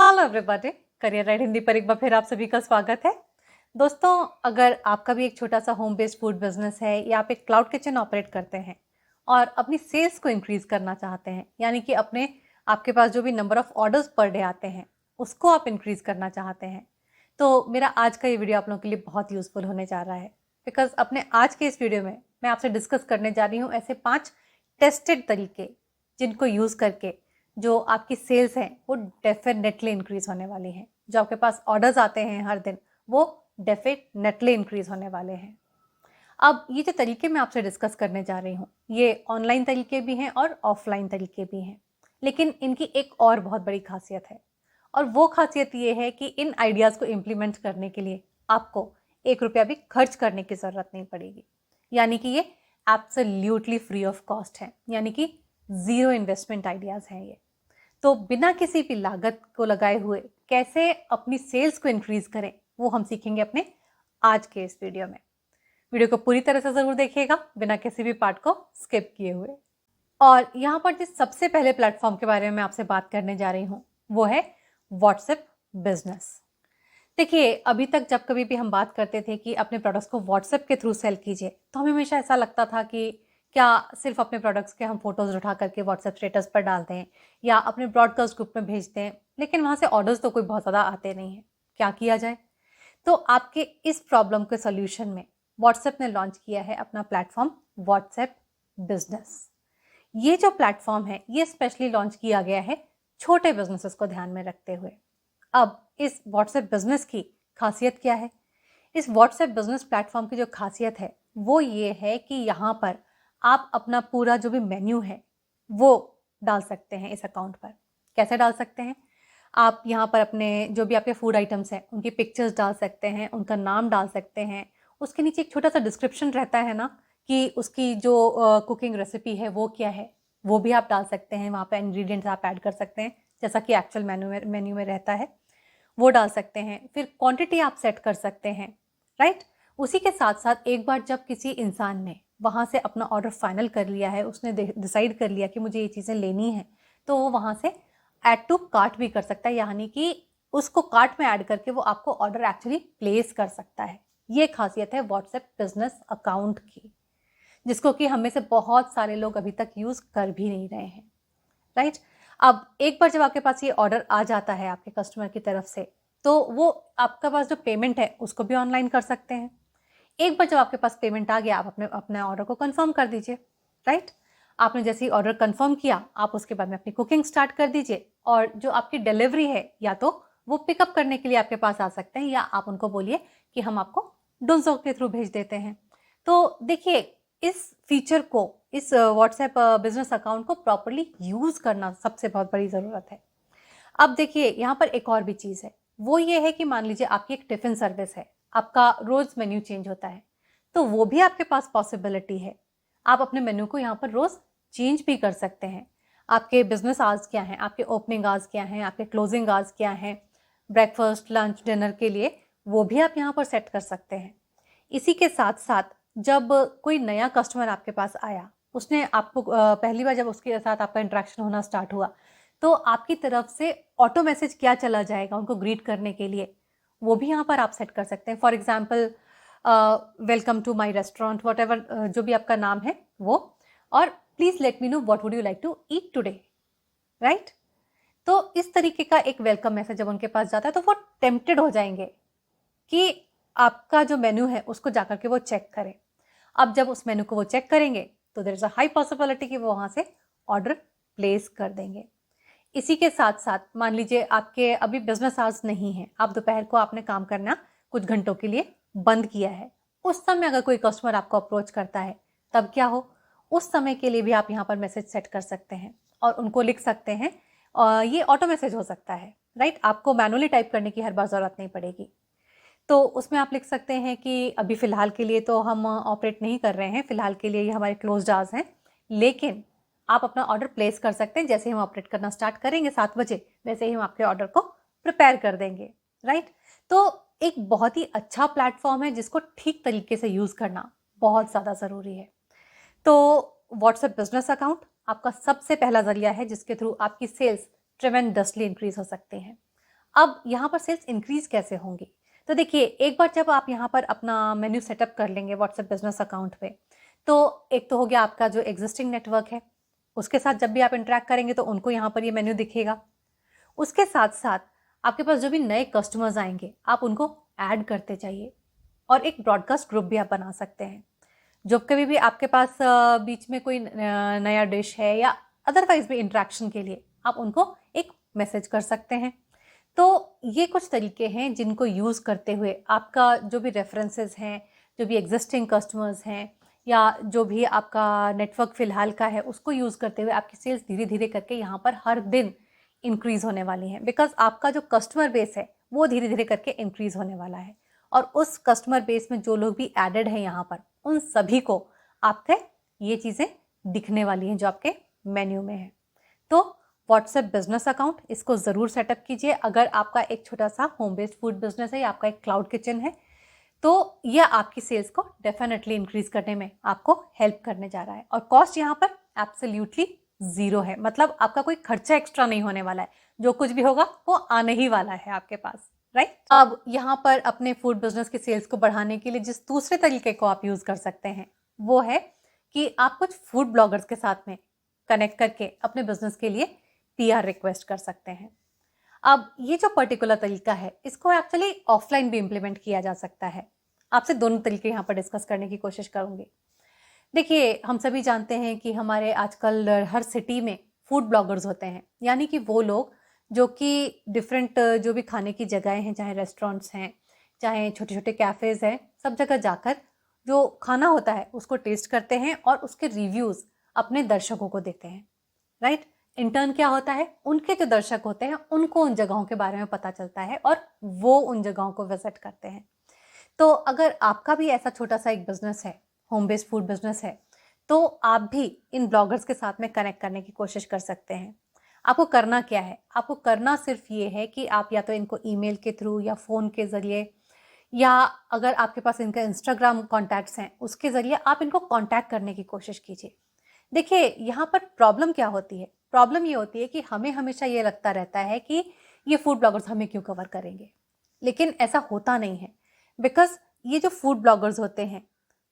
Hello everybody, career right Hindi पर एक बार फिर आप सभी का स्वागत है। दोस्तों, अगर आपका भी एक छोटा सा होम बेस्ड फूड बिजनेस है या आप एक क्लाउड किचन ऑपरेट करते हैं और अपनी सेल्स को इंक्रीज करना चाहते हैं, यानी कि अपने आपके पास जो भी number of orders per day आते हैं उसको आप इंक्रीज करना चाहते हैं, तो मेरा आज का ये वीडियो आप लोगों के लिए बहुत यूजफुल होने जा रहा है। बिकॉज अपने आज के इस वीडियो में मैं आपसे डिस्कस करने जा रही हूँ ऐसे 5 टेस्टेड तरीके जिनको यूज़ करके जो आपकी सेल्स हैं वो डेफिनेटली इंक्रीज होने वाली हैं। जो आपके पास ऑर्डर्स आते हैं हर दिन वो डेफिनेटली इंक्रीज होने वाले हैं। अब ये जो तरीके मैं आपसे डिस्कस करने जा रही हूँ ये ऑनलाइन तरीके भी हैं और ऑफलाइन तरीके भी हैं, लेकिन इनकी एक और बहुत बड़ी खासियत है और वो खासियत ये है कि इन आइडियाज़ को इम्प्लीमेंट करने के लिए आपको 1 रुपया भी खर्च करने की ज़रूरत नहीं पड़ेगी। यानी कि ये एब्सोल्यूटली फ्री ऑफ कॉस्ट है, यानी कि ज़ीरो इन्वेस्टमेंट आइडियाज़ हैं ये। तो बिना किसी भी लागत को लगाए हुए कैसे अपनी सेल्स को इंक्रीज करें वो हम सीखेंगे अपने आज के इस वीडियो में। वीडियो को पूरी तरह से जरूर देखिएगा बिना किसी भी पार्ट को स्किप किए हुए। और यहाँ पर जिस सबसे पहले प्लेटफॉर्म के बारे में आपसे बात करने जा रही हूँ वो है व्हाट्सएप बिजनेस। देखिए, अभी तक जब कभी भी हम बात करते थे कि अपने प्रोडक्ट्स को व्हाट्सएप के थ्रू सेल कीजिए तो हमें हमेशा ऐसा लगता था कि क्या सिर्फ अपने प्रोडक्ट्स के हम फोटोज उठा करके व्हाट्सएप स्टेटस पर डालते हैं या अपने ब्रॉडकास्ट ग्रुप में भेजते हैं, लेकिन वहाँ से ऑर्डर्स तो कोई बहुत ज़्यादा आते नहीं हैं। क्या किया जाए? तो आपके इस प्रॉब्लम के सोल्यूशन में व्हाट्सएप ने लॉन्च किया है अपना प्लेटफॉर्म व्हाट्सएप बिजनेस। ये जो प्लेटफॉर्म है ये स्पेशली लॉन्च किया गया है छोटे बिजनेसेस को ध्यान में रखते हुए। अब इस व्हाट्सएप बिजनेस की खासियत क्या है? इस व्हाट्सएप बिजनेस प्लेटफॉर्म की जो खासियत है वो ये है कि यहाँ पर आप अपना पूरा जो भी मेन्यू है वो डाल सकते हैं इस अकाउंट पर। कैसे डाल सकते हैं? आप यहाँ पर अपने जो भी आपके फूड आइटम्स हैं उनकी पिक्चर्स डाल सकते हैं, उनका नाम डाल सकते हैं, उसके नीचे एक छोटा सा डिस्क्रिप्शन रहता है ना कि उसकी जो कुकिंग रेसिपी है वो क्या है, वो भी आप डाल सकते हैं। वहाँ पर इंग्रेडिएंट्स आप ऐड कर सकते हैं जैसा कि एक्चुअल मेन्यू में रहता है, वो डाल सकते हैं। फिर क्वांटिटी आप सेट कर सकते हैं, राइट। उसी के साथ साथ एक बार जब किसी इंसान ने वहाँ से अपना ऑर्डर फाइनल कर लिया है, उसने डिसाइड कर लिया कि मुझे ये चीज़ें लेनी है, तो वो वहाँ से ऐड टू कार्ट भी कर सकता है, यानी कि उसको कार्ट में ऐड करके वो आपको ऑर्डर एक्चुअली प्लेस कर सकता है। ये खासियत है व्हाट्सएप बिजनेस अकाउंट की, जिसको कि हम में से बहुत सारे लोग अभी तक यूज़ कर भी नहीं रहे हैं, राइट। अब एक बार जब आपके पास ये ऑर्डर आ जाता है आपके कस्टमर की तरफ से, तो वो आपके पास जो पेमेंट है उसको भी ऑनलाइन कर सकते हैं। एक बार जब आपके पास पेमेंट आ गया, आप अपने ऑर्डर को कंफर्म कर दीजिए, राइट। आपने जैसे ही ऑर्डर कंफर्म किया, आप उसके बाद में अपनी कुकिंग स्टार्ट कर दीजिए और जो आपकी डिलीवरी है या तो वो पिकअप करने के लिए आपके पास आ सकते हैं या आप उनको बोलिए कि हम आपको डोंजो के थ्रू भेज देते हैं। तो देखिए, इस फीचर को, इस व्हाट्सएप बिजनेस अकाउंट को प्रॉपरली यूज़ करना सबसे बहुत बड़ी ज़रूरत है। अब देखिए, यहाँ पर एक और भी चीज़ है, वो ये है कि मान लीजिए आपकी एक टिफ़िन सर्विस है, आपका रोज़ मेन्यू चेंज होता है, तो वो भी आपके पास पॉसिबिलिटी है। आप अपने मेन्यू को यहाँ पर रोज़ चेंज भी कर सकते हैं। आपके बिजनेस आवर्स क्या हैं, आपके ओपनिंग आवर्स क्या हैं, आपके क्लोजिंग आवर्स क्या हैं, ब्रेकफास्ट, लंच, डिनर के लिए वो भी आप यहाँ पर सेट कर सकते हैं। इसी के साथ साथ जब कोई नया कस्टमर आपके पास आया, उसने आपको पहली बार जब उसके साथ आपका इंटरेक्शन होना स्टार्ट हुआ, तो आपकी तरफ से ऑटो मैसेज क्या चला जाएगा उनको ग्रीट करने के लिए, वो भी यहाँ पर आप सेट कर सकते हैं। For example, welcome to my restaurant, whatever जो भी आपका नाम है वो, और please let me know what would you like to eat today, right. तो इस तरीके का एक वेलकम मैसेज जब उनके पास जाता है तो वो टेम्प्टेड हो जाएंगे कि आपका जो मेन्यू है उसको जाकर के वो चेक करें। अब जब उस मेन्यू को वो चेक करेंगे तो there is a high possibility कि वो वहाँ से ऑर्डर प्लेस कर देंगे। इसी के साथ साथ मान लीजिए आपके अभी बिजनेस आवर्स नहीं है, आप दोपहर को आपने काम करना कुछ घंटों के लिए बंद किया है, उस समय अगर कोई कस्टमर आपको अप्रोच करता है तब क्या हो, उस समय के लिए भी आप यहाँ पर मैसेज सेट कर सकते हैं और उनको लिख सकते हैं। ये ऑटो मैसेज हो सकता है, राइट। आपको मैनुअली टाइप करने की हर बार ज़रूरत नहीं पड़ेगी। तो उसमें आप लिख सकते हैं कि अभी फ़िलहाल के लिए तो हम ऑपरेट नहीं कर रहे हैं, फ़िलहाल के लिए ये हमारे क्लोज्ड आवर्स हैं, लेकिन आप अपना ऑर्डर प्लेस कर सकते हैं। जैसे ही हम ऑपरेट करना स्टार्ट करेंगे 7 बजे, वैसे ही हम आपके ऑर्डर को प्रिपेयर कर देंगे, राइट। तो एक बहुत ही अच्छा प्लेटफॉर्म है जिसको ठीक तरीके से यूज़ करना बहुत ज़्यादा ज़रूरी है। तो व्हाट्सएप बिजनेस अकाउंट आपका सबसे पहला ज़रिया है जिसके थ्रू आपकी सेल्स ट्रेमेंडसली इंक्रीज हो सकती हैं। अब यहाँ पर सेल्स इंक्रीज कैसे होंगी? तो देखिए, एक बार जब आप यहाँ पर अपना मेन्यू सेटअप कर लेंगे व्हाट्सएप बिजनेस अकाउंट पे, तो एक तो हो गया आपका जो एग्जिस्टिंग नेटवर्क है, उसके साथ जब भी आप इंटरेक्ट करेंगे तो उनको यहाँ पर ये मेन्यू दिखेगा। उसके साथ साथ आपके पास जो भी नए कस्टमर्स आएंगे, आप उनको ऐड करते जाइए। और एक ब्रॉडकास्ट ग्रुप भी आप बना सकते हैं। जब कभी भी आपके पास बीच में कोई नया डिश है या अदरवाइज भी इंटरेक्शन के लिए आप उनको एक मैसेज कर सकते हैं। तो ये कुछ तरीके हैं जिनको यूज़ करते हुए आपका जो भी रेफरेंसेस हैं, जो भी एग्जिस्टिंग कस्टमर्स हैं, या जो भी आपका नेटवर्क फ़िलहाल का है, उसको यूज़ करते हुए आपकी सेल्स धीरे धीरे करके यहाँ पर हर दिन इंक्रीज़ होने वाली हैं। बिकॉज आपका जो कस्टमर बेस है वो धीरे धीरे करके इंक्रीज़ होने वाला है, और उस कस्टमर बेस में जो लोग भी एडेड हैं यहाँ पर, उन सभी को आपके ये चीज़ें दिखने वाली हैं जो आपके मेन्यू में है। तो व्हाट्सएप बिजनेस अकाउंट, इसको ज़रूर सेटअप कीजिए। अगर आपका एक छोटा सा होम बेस्ड फूड बिजनेस है या आपका एक क्लाउड किचन है, तो यह आपकी सेल्स को डेफिनेटली इंक्रीज करने में आपको हेल्प करने जा रहा है। और कॉस्ट यहाँ पर एब्सोल्युटली ज़ीरो है, मतलब आपका कोई खर्चा एक्स्ट्रा नहीं होने वाला है। जो कुछ भी होगा वो आने ही वाला है आपके पास, राइट? अब यहाँ पर अपने फूड बिजनेस की सेल्स को बढ़ाने के लिए जिस दूसरे तरीके को आप यूज़ कर सकते हैं वो है कि आप कुछ फूड ब्लॉगर्स के साथ में कनेक्ट करके अपने बिजनेस के लिए पीआर रिक्वेस्ट कर सकते हैं। अब ये जो पर्टिकुलर तरीका है, इसको एक्चुअली ऑफलाइन भी इम्प्लीमेंट किया जा सकता है। आपसे दोनों तरीके यहाँ पर डिस्कस करने की कोशिश करूँगी। देखिए, हम सभी जानते हैं कि हमारे आजकल हर सिटी में फूड ब्लॉगर्स होते हैं, यानी कि वो लोग जो कि डिफरेंट जो भी खाने की जगहें हैं, चाहे रेस्टोरेंट्स हैं, चाहे छोटे छोटे कैफ़ेज़ हैं, सब जगह जाकर जो खाना होता है उसको टेस्ट करते हैं और उसके रिव्यूज़ अपने दर्शकों को देते हैं, राइट? इंटर्न क्या होता है, उनके जो दर्शक होते हैं उनको उन जगहों के बारे में पता चलता है और वो उन जगहों को विजिट करते हैं। तो अगर आपका भी ऐसा छोटा सा एक बिजनेस है, होम बेस्ड फूड बिजनेस है, तो आप भी इन ब्लॉगर्स के साथ में कनेक्ट करने की कोशिश कर सकते हैं। आपको करना क्या है? आपको करना सिर्फ ये है कि आप या तो इनको ईमेल के थ्रू या फ़ोन के ज़रिए, या अगर आपके पास इनका इंस्टाग्राम कॉन्टैक्ट्स हैं उसके ज़रिए आप इनको कॉन्टैक्ट करने की कोशिश कीजिए। देखिए, यहाँ पर प्रॉब्लम क्या होती है? प्रॉब्लम ये होती है कि हमें हमेशा ये लगता रहता है कि ये फूड ब्लॉगर्स हमें क्यों कवर करेंगे, लेकिन ऐसा होता नहीं है। बिकॉज ये जो फूड ब्लॉगर्स होते हैं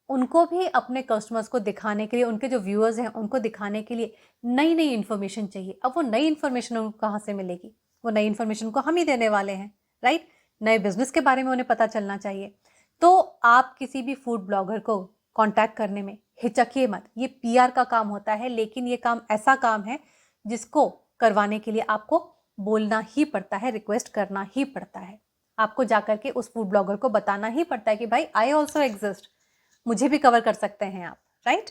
उनको भी अपने कस्टमर्स को दिखाने के लिए, उनके जो व्यूअर्स हैं उनको दिखाने के लिए नई नई इन्फॉर्मेशन चाहिए। अब वो नई इन्फॉर्मेशन उनको कहाँ से मिलेगी? वो नई इन्फॉर्मेशन को हम ही देने वाले हैं, राइट? नए बिजनेस के बारे में उन्हें पता चलना चाहिए। तो आप किसी भी फूड ब्लॉगर को कांटेक्ट करने में हिचकिए मत। ये पीआर का काम होता है, लेकिन ये काम ऐसा काम है जिसको करवाने के लिए आपको बोलना ही पड़ता है, रिक्वेस्ट करना ही पड़ता है। आपको जाकर के उस फूड ब्लॉगर को बताना ही पड़ता है कि भाई आई ऑल्सो एग्जिस्ट, मुझे भी कवर कर सकते हैं आप, राइट?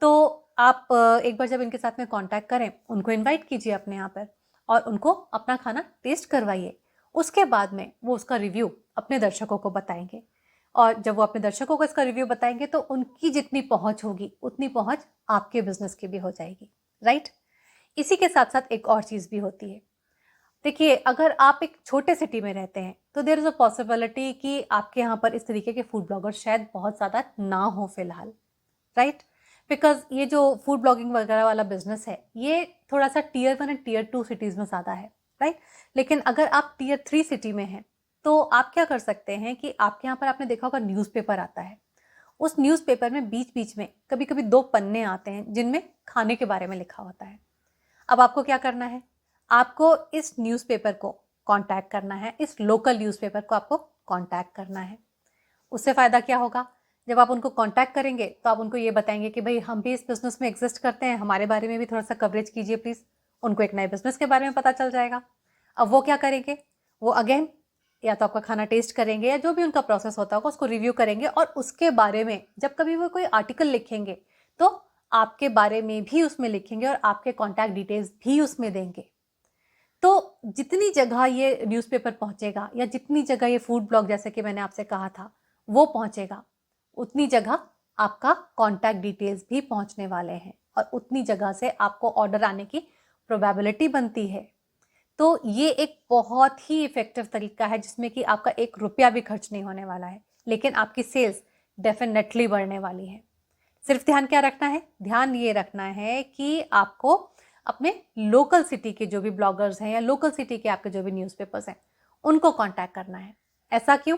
तो आप एक बार जब इनके साथ में कांटेक्ट करें, उनको इनवाइट कीजिए अपने यहाँ पर और उनको अपना खाना टेस्ट करवाइए। उसके बाद में वो उसका रिव्यू अपने दर्शकों को बताएंगे, और जब वो अपने दर्शकों को इसका रिव्यू बताएंगे तो उनकी जितनी पहुंच होगी उतनी पहुंच आपके बिजनेस की भी हो जाएगी, राइट? इसी के साथ साथ एक और चीज़ भी होती है। देखिए, अगर आप एक छोटे सिटी में रहते हैं तो देयर इज़ अ पॉसिबिलिटी कि आपके यहाँ पर इस तरीके के फूड ब्लॉगर शायद बहुत ज़्यादा ना हो फिलहाल, राइट? बिकॉज ये जो फूड ब्लॉगिंग वगैरह वाला बिजनेस है ये थोड़ा सा टीयर 1 एंड टीयर 2 सिटीज़ में ज़्यादा है, राइट? लेकिन अगर आप टीयर 3 सिटी में हैं तो आप क्या कर सकते हैं कि आपके यहाँ पर आपने देखा होगा न्यूज़पेपर आता है। उस न्यूज़पेपर में बीच बीच में कभी कभी 2 पन्ने आते हैं जिनमें खाने के बारे में लिखा होता है। अब आपको क्या करना है? आपको इस न्यूज़पेपर को कांटेक्ट करना है, इस लोकल न्यूज़पेपर को आपको कांटेक्ट करना है। उससे फ़ायदा क्या होगा? जब आप उनको कांटेक्ट करेंगे तो आप उनको ये बताएंगे कि भाई हम भी इस बिज़नेस में एग्जिस्ट करते हैं, हमारे बारे में भी थोड़ा सा कवरेज कीजिए प्लीज़। उनको एक नए बिज़नेस के बारे में पता चल जाएगा। अब वो क्या करेंगे? वो अगेन या तो आपका खाना टेस्ट करेंगे या जो भी उनका प्रोसेस होता होगा उसको रिव्यू करेंगे, और उसके बारे में जब कभी वो कोई आर्टिकल लिखेंगे तो आपके बारे में भी उसमें लिखेंगे और आपके कॉन्टैक्ट डिटेल्स भी उसमें देंगे। तो जितनी जगह ये न्यूज़पेपर पहुंचेगा या जितनी जगह ये फूड ब्लॉग, जैसे कि मैंने आपसे कहा था, वो पहुंचेगा, उतनी जगह आपका कॉन्टैक्ट डिटेल्स भी पहुंचने वाले हैं और उतनी जगह से आपको ऑर्डर आने की प्रोबेबिलिटी बनती है। तो ये एक बहुत ही इफेक्टिव तरीका है जिसमें कि आपका 1 रुपया भी खर्च नहीं होने वाला है, लेकिन आपकी सेल्स डेफिनेटली बढ़ने वाली है। सिर्फ ध्यान क्या रखना है? ध्यान ये रखना है कि आपको अपने लोकल सिटी के जो भी ब्लॉगर्स हैं या लोकल सिटी के आपके जो भी न्यूज़पेपर्स हैं उनको कांटेक्ट करना है। ऐसा क्यों?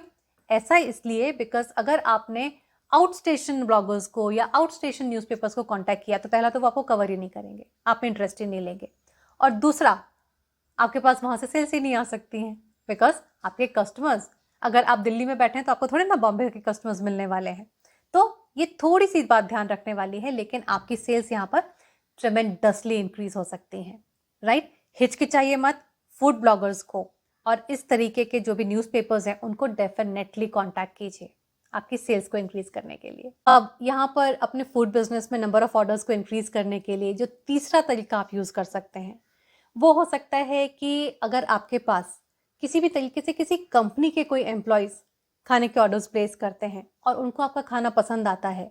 ऐसा इसलिए बिकॉज अगर आपने आउट स्टेशन ब्लॉगर्स को या आउट स्टेशन न्यूज़पेपर्स को कांटेक्ट किया तो पहला तो वो आपको कवर ही नहीं करेंगे, आप में इंटरेस्ट ही नहीं लेंगे, और दूसरा आपके पास वहां से सेल्स ही नहीं आ सकती हैं बिकॉज आपके कस्टमर्स, अगर आप दिल्ली में बैठे हैं तो आपको थोड़े ना बॉम्बे के कस्टमर्स मिलने वाले हैं। तो ये थोड़ी सी बात ध्यान रखने वाली है, लेकिन आपकी सेल्स यहाँ पर ट्रेमेंडसली इंक्रीज हो सकती हैं, राइट? हिचकिचाइए मत, फूड ब्लॉगर्स को और इस तरीके के जो भी न्यूज़पेपर्स हैं उनको डेफिनेटली कांटेक्ट कीजिए आपकी सेल्स को इंक्रीज करने के लिए। अब यहाँ पर अपने फूड बिजनेस में नंबर ऑफ ऑर्डर्स को इंक्रीज करने के लिए जो तीसरा तरीका आप यूज़ कर सकते हैं वो हो सकता है कि अगर आपके पास किसी भी तरीके से किसी कंपनी के कोई एम्प्लॉयज़ खाने के ऑर्डर्स प्लेस करते हैं और उनको आपका खाना पसंद आता है,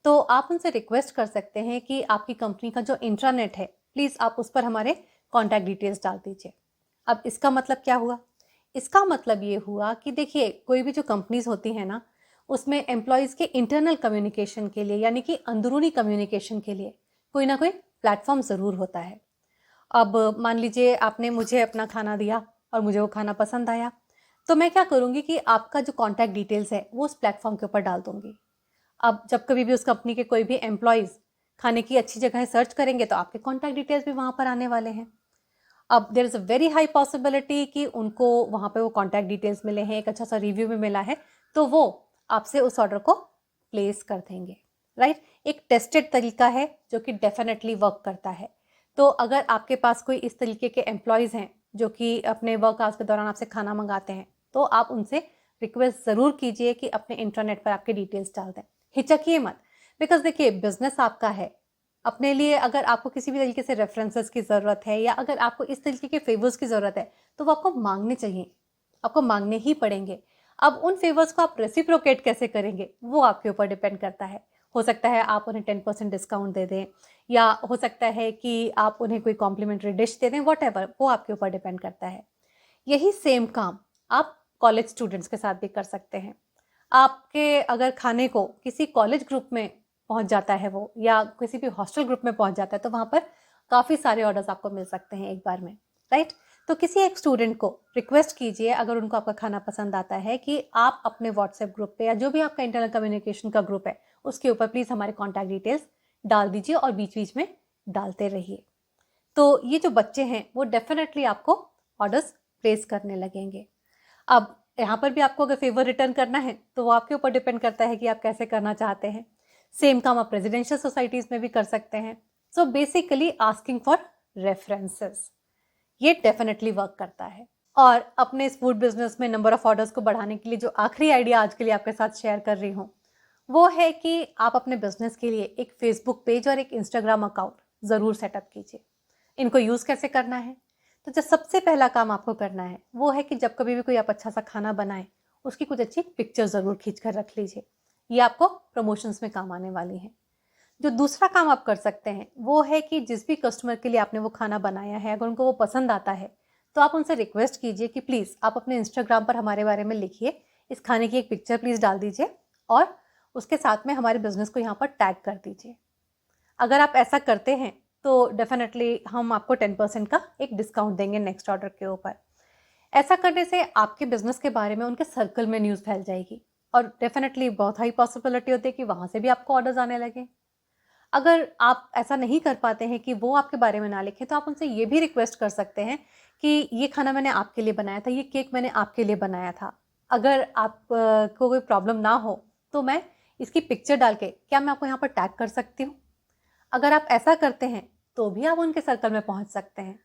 तो आप उनसे रिक्वेस्ट कर सकते हैं कि आपकी कंपनी का जो इंट्रानेट है प्लीज़ आप उस पर हमारे कॉन्टैक्ट डिटेल्स डाल दीजिए। अब इसका मतलब क्या हुआ? इसका मतलब ये हुआ कि देखिए, कोई भी जो कंपनीज होती हैं ना, उसमें एम्प्लॉयज़ के इंटरनल कम्युनिकेशन के लिए यानी कि अंदरूनी कम्युनिकेशन के लिए कोई ना कोई प्लेटफॉर्म ज़रूर होता है। अब मान लीजिए आपने मुझे अपना खाना दिया और मुझे वो खाना पसंद आया, तो मैं क्या करूँगी कि आपका जो कॉन्टैक्ट डिटेल्स है वो उस प्लेटफॉर्म के ऊपर डाल दूँगी। अब जब कभी भी उस कंपनी के कोई भी एम्प्लॉयज़ खाने की अच्छी जगह सर्च करेंगे तो आपके कॉन्टैक्ट डिटेल्स भी वहाँ पर आने वाले हैं। अब there is a very high possibility कि उनको वहाँ पे वो कॉन्टैक्ट डिटेल्स मिले हैं, एक अच्छा सा रिव्यू भी मिला है, तो वो आपसे उस ऑर्डर को प्लेस कर देंगे, राइट? एक टेस्टेड तरीका है जो कि डेफिनेटली वर्क करता है। तो अगर आपके पास कोई इस तरीके के एम्प्लॉयज़ हैं जो कि अपने वर्क आवर्स के दौरान आपसे खाना मंगाते हैं, तो आप उनसे रिक्वेस्ट ज़रूर कीजिए कि अपने इंटरनेट पर आपके डिटेल्स डाल दें। हिचकिए मत, बिकॉज देखिए बिजनेस आपका है। अपने लिए अगर आपको किसी भी तरीके से रेफरेंसेस की ज़रूरत है या अगर आपको इस तरीके के फेवर्स की ज़रूरत है तो वो आपको मांगने चाहिए, आपको मांगने ही पड़ेंगे। अब उन फेवर्स को आप रेसिप्रोकेट कैसे करेंगे वो आपके ऊपर डिपेंड करता है। हो सकता है आप उन्हें 10% डिस्काउंट दे दें, या हो सकता है कि आप उन्हें कोई कॉम्प्लीमेंट्री डिश दे दें, वॉटेवर, वो आपके ऊपर डिपेंड करता है। यही सेम काम आप कॉलेज स्टूडेंट्स के साथ भी कर सकते हैं। आपके अगर खाने को किसी कॉलेज ग्रुप में पहुंच जाता है वो, या किसी भी हॉस्टल ग्रुप में पहुंच जाता है, तो वहाँ पर काफ़ी सारे ऑर्डर्स आपको मिल सकते हैं एक बार में, राइट? तो किसी एक स्टूडेंट को रिक्वेस्ट कीजिए, अगर उनको आपका खाना पसंद आता है, कि आप अपने व्हाट्सएप ग्रुप पे या जो भी आपका इंटरनल कम्युनिकेशन का ग्रुप है उसके ऊपर प्लीज़ हमारे कॉन्टैक्ट डिटेल्स डाल दीजिए और बीच बीच में डालते रहिए। तो ये जो बच्चे हैं वो डेफिनेटली आपको ऑर्डर्स प्लेस करने लगेंगे। अब यहाँ पर भी आपको अगर फेवर रिटर्न करना है तो वो आपके ऊपर डिपेंड करता है कि आप कैसे करना चाहते हैं। सेम काम आप रेजिडेंशियल सोसाइटीज़ में भी कर सकते हैं। So basically asking for references, ये डेफिनेटली वर्क करता है। और अपने इस फूड बिजनेस में नंबर ऑफ ऑर्डर्स को बढ़ाने के लिए जो आखिरी आइडिया आज के लिए आपके साथ शेयर कर रही हूँ वो है कि आप अपने बिजनेस के लिए एक फेसबुक पेज और एक इंस्टाग्राम अकाउंट ज़रूर सेटअप कीजिए। इनको यूज़ कैसे करना है? तो जो सबसे पहला काम आपको करना है वो है कि जब कभी भी कोई आप अच्छा सा खाना बनाएं उसकी कुछ अच्छी पिक्चर ज़रूर खींच कर रख लीजिए। ये आपको प्रमोशंस में काम आने वाली है। जो दूसरा काम आप कर सकते हैं वो है कि जिस भी कस्टमर के लिए आपने वो खाना बनाया है, अगर उनको वो पसंद आता है तो आप उनसे रिक्वेस्ट कीजिए कि प्लीज़ आप अपने इंस्टाग्राम पर हमारे बारे में लिखिए, इस खाने की एक पिक्चर प्लीज़ डाल दीजिए और उसके साथ में हमारे बिजनेस को यहाँ पर टैग कर दीजिए। अगर आप ऐसा करते हैं तो डेफिनेटली हम आपको 10% का एक डिस्काउंट देंगे नेक्स्ट ऑर्डर के ऊपर। ऐसा करने से आपके बिजनेस के बारे में उनके सर्कल में न्यूज़ फैल जाएगी और डेफिनेटली बहुत हाई पॉसिबिलिटी होती है कि वहाँ से भी आपको ऑर्डर्स आने लगे। अगर आप ऐसा नहीं कर पाते हैं कि वो आपके बारे में ना लिखें, तो आप उनसे ये भी रिक्वेस्ट कर सकते हैं कि ये खाना मैंने आपके लिए बनाया था, ये केक मैंने आपके लिए बनाया था। अगर आप को कोई प्रॉब्लम ना हो तो मैं इसकी पिक्चर डाल के क्या मैं आपको यहाँ पर टैग कर सकती हूँ? अगर आप ऐसा करते हैं तो भी आप उनके सर्कल में पहुँच सकते हैं।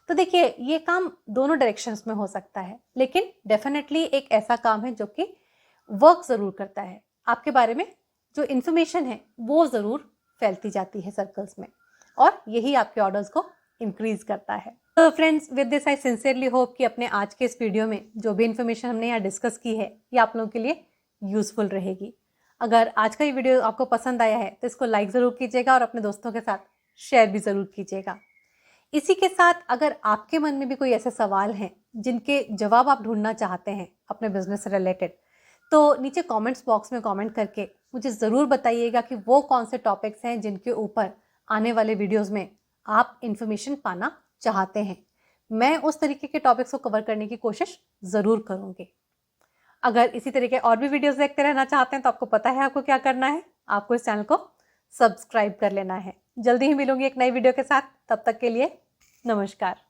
तो देखिए, ये काम दोनों डायरेक्शंस में हो सकता है, लेकिन डेफिनेटली एक ऐसा काम है जो कि वर्क ज़रूर करता है। आपके बारे में जो इन्फॉर्मेशन है वो ज़रूर फैलती जाती है सर्कल्स में और यही आपके ऑर्डर्स को इंक्रीज करता है। तो friends, with this I sincerely hope कि अपने आज के इस वीडियो में जो भी इन्फॉर्मेशन हमने यहाँ डिस्कस की है ये आप लोगों के लिए यूजफुल रहेगी। अगर आज का ये वीडियो आपको पसंद आया है तो इसको लाइक ज़रूर कीजिएगा और अपने दोस्तों के साथ शेयर भी ज़रूर कीजिएगा। इसी के साथ अगर आपके मन में भी कोई ऐसे सवाल हैं जिनके जवाब आप ढूंढना चाहते हैं अपने बिजनेस से रिलेटेड, तो नीचे कमेंट्स बॉक्स में कमेंट करके मुझे ज़रूर बताइएगा कि वो कौन से टॉपिक्स हैं जिनके ऊपर आने वाले वीडियोस में आप इन्फॉर्मेशन पाना चाहते हैं। मैं उस तरीके के टॉपिक्स को कवर करने की कोशिश ज़रूर करूँगी। अगर इसी तरह के और भी वीडियोस देखते रहना चाहते हैं तो आपको पता है आपको क्या करना है, आपको इस चैनल को सब्सक्राइब कर लेना है। जल्दी ही मिलूंगी एक नई वीडियो के साथ, तब तक के लिए नमस्कार।